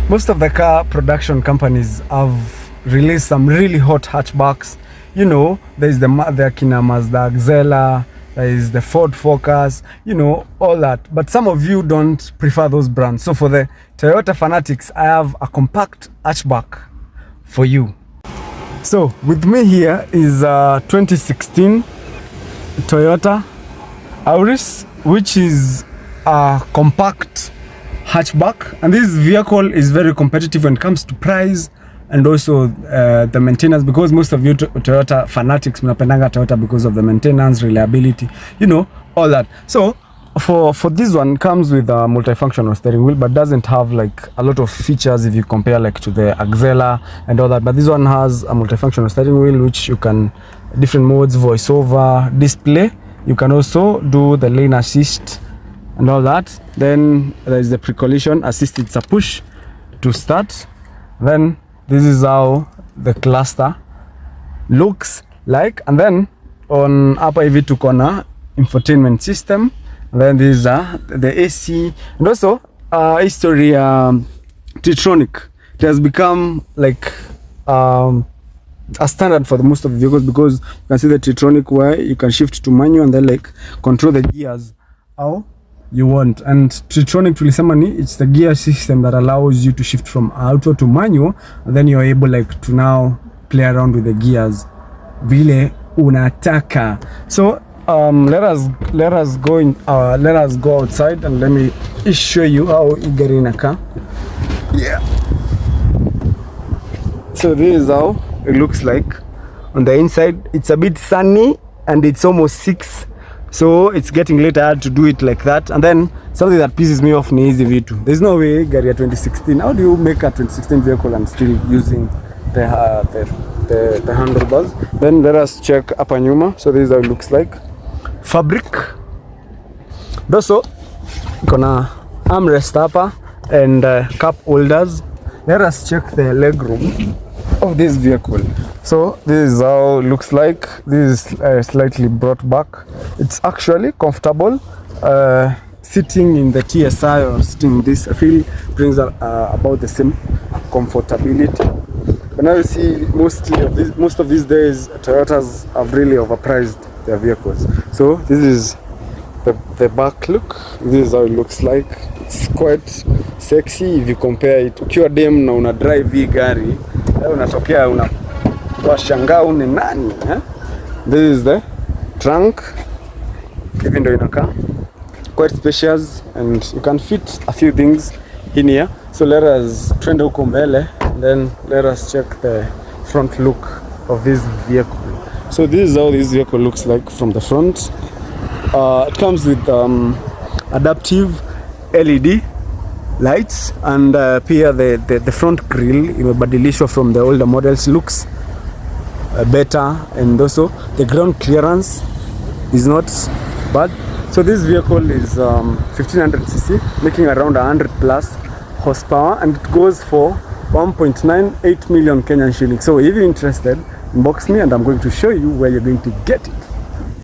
most of the car production companies have released some really hot hatchbacks. You know, there's the Kina Mazda Xela, there is the Ford Focus, you know, all that. But some of you don't prefer those brands. So for the Toyota fanatics, I have a compact hatchback for you. So with me here is a 2016 Toyota Auris, which is a compact hatchback, and this vehicle is very competitive when it comes to price and also the maintenance, because most of you Toyota fanatics mnapendanga Toyota because of the maintenance, reliability, you know, all that. So for this one, comes with a multifunctional steering wheel, but doesn't have like a lot of features if you compare like to the Xela and all that. But this one has a multifunctional steering wheel, which you can different modes, voiceover, display. You can also do the lane assist and all that. Then there is the pre-collision assist. It's a push to start. Then this is how the cluster looks like. And then on upper EV to corner infotainment system. And then this is the AC, and also history T-tronic. It has become like a standard for the most of the vehicles, because you can see the T-tronic where you can shift to manual and then like control the gears how you want. And T-tronic tulisema ni it's the gear system that allows you to shift from auto to manual, and then you're able like to now play around with the gears vile unataka. So let us go outside and let me show you how you get in a car. Yeah. So this is how it looks like on the inside. It's a bit sunny and it's almost 6, so it's getting late. I had to do it like that. And then something that pisses me off ni hizi vitu. There's no way gari ya 2016. How do you make a 2016 vehicle and still using the handlebars? Then let us check hapa nyuma. So this is how it looks like. Fabric. Also gonna armrest hapa and cup holders. Let us check the leg room of this vehicle. So this is how it looks like. This is slightly brought back. It's actually comfortable. Sitting in the TSI or sitting in this, I feel brings about the same comfortability. But now you see most of these days Toyotas have really overpriced their vehicles. So this is the back look. This is how it looks like. It's quite sexy if you compare it. Ukiwa dem na una drive hii gari, unatokea unashangaa ni nani, eh? This is the trunk. Even though inakaa quite spacious and you can fit a few things in here. So let us twende huko mbele, then let us check the front look of this vehicle. So this is how this vehicle looks like from the front. It comes with adaptive LED lights, and here the front grille imebadilishwa from the older models, looks better, and also the ground clearance is not bad. So this vehicle is 1500cc, making around 100 plus horsepower, and it goes for 1.98 million Kenyan shillings. So if you're interested, inbox me and I'm going to show you where you're going to get it.